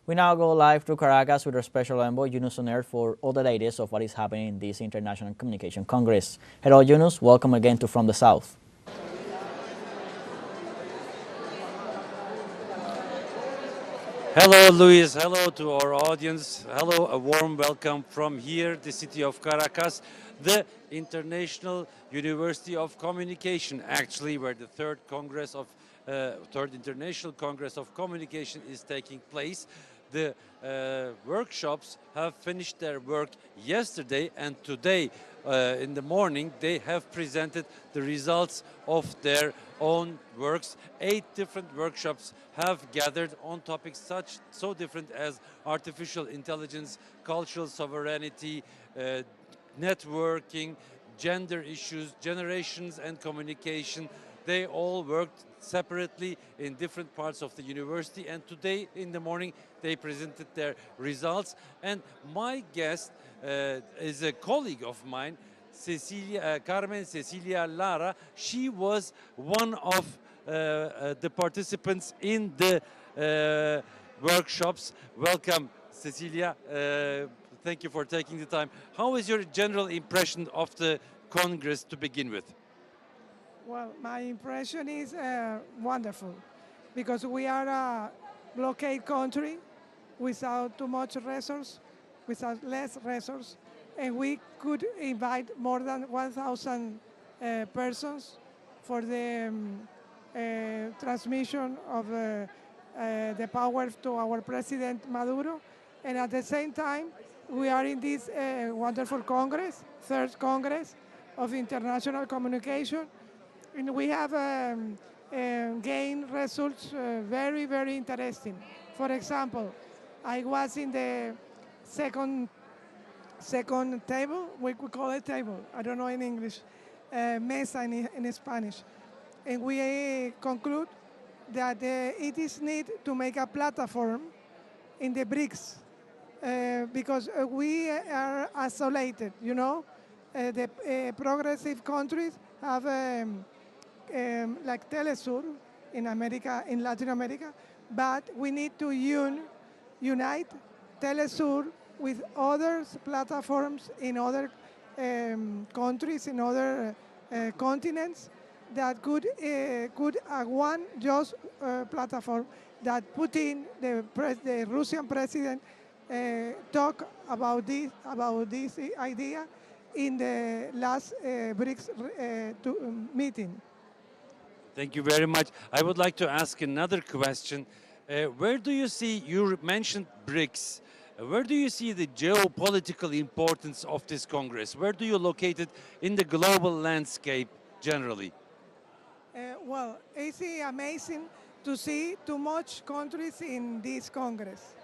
We now go live to Caracas with our Special Envoy Yunus Soner for all the latest of what is happening in this International Communication Congress. Hello Yunus, welcome again to From the South. Hello, Luis. Hello to our audience. Hello, a warm welcome from here, the city of Caracas, the International University of Communication, actually, where the third International Congress of Communication is taking place. The workshops have finished their work yesterday, and today in the morning they have presented the results of their own works. 8 different workshops have gathered on topics so different as artificial intelligence, cultural sovereignty, networking, gender issues, generations and communication. They all worked separately in different parts of the university, and today in the morning they presented their results. And my guest is a colleague of mine, Carmen Cecilia Lara. She was one of the participants in the workshops. Welcome, Cecilia. Thank you for taking the time. How is your general impression of the Congress to begin with? Well, my impression is wonderful, because we are a blockade country without too much resource, without less resource, and we could invite more than 1,000 persons for the transmission of the power to our President Maduro. And at the same time, we are in this wonderful Congress, third Congress of International Communication, and we have gained results very, very interesting. For example, I was in the second table, we could call it table, I don't know in English, mesa in Spanish. And we conclude that it is need to make a platform in the BRICS, because we are isolated, you know. The progressive countries have like teleSUR in Latin America, but we need to unite teleSUR with other platforms in other countries, in other continents, that could one just platform that Putin, the Russian president, talk about this idea in the last BRICS meeting. Thank you very much. I would like to ask another question. Where do you see, you mentioned BRICS, where do you see the geopolitical importance of this Congress? Where do you locate it in the global landscape generally? Well, it's amazing to see too much countries in this Congress.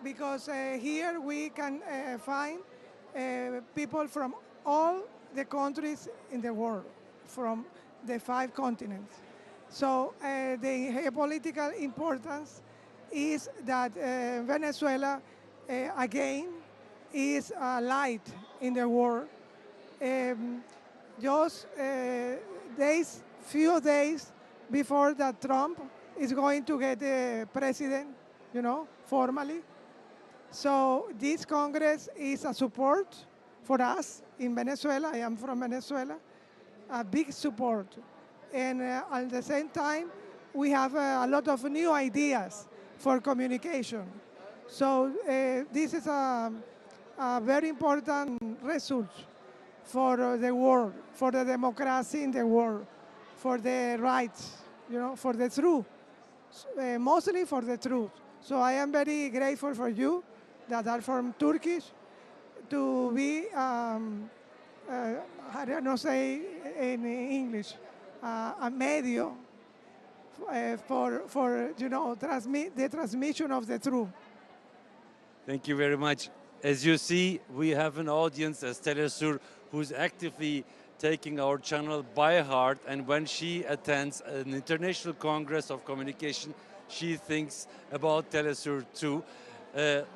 Because here we can find people from all the countries in the world, from the 5 continents. So the geopolitical importance is that Venezuela, again, is a light in the world. Just few days before that Trump is going to get the president, you know, formally. So this Congress is a support for us in Venezuela. I am from Venezuela. A big support. And at the same time, we have a lot of new ideas for communication. So this is a very important result for the world, for the democracy in the world, for the rights, you know, for the truth, mostly for the truth. So I am very grateful for you that are from Turkish to be, I don't know say in English, a medio for you know, the transmission of the truth. Thank you very much. As you see, we have an audience as teleSUR who's actively taking our channel by heart, and when she attends an international congress of communication, she thinks about teleSUR too.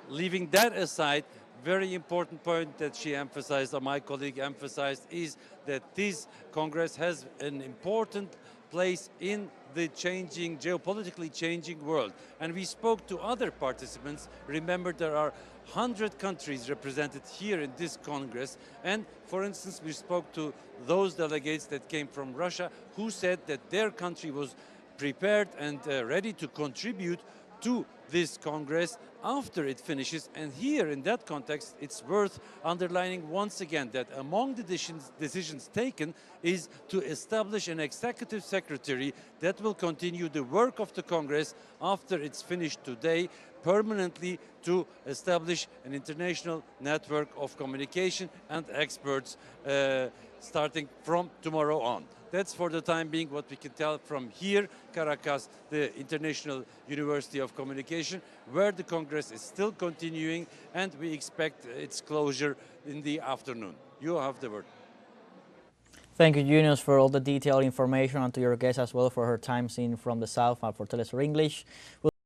Leaving that aside, very important point that she emphasized, or my colleague emphasized, is that this Congress has an important place in the changing, geopolitically changing world. And we spoke to other participants. Remember, there are 100 countries represented here in this Congress. And for instance, we spoke to those delegates that came from Russia who said that their country was prepared and ready to contribute to this Congress after it finishes. And here, in that context, it's worth underlining once again that among the decisions taken is to establish an executive secretary that will continue the work of the Congress after it's finished today, permanently to establish an international network of communication and experts starting from tomorrow on. That's for the time being what we can tell from here, Caracas, the International University of Communication, where the Congress is still continuing, and we expect its closure in the afternoon. You have the word. Thank you, Yunus, for all the detailed information, and to your guest as well for her time seen from the South and for teleSUR English.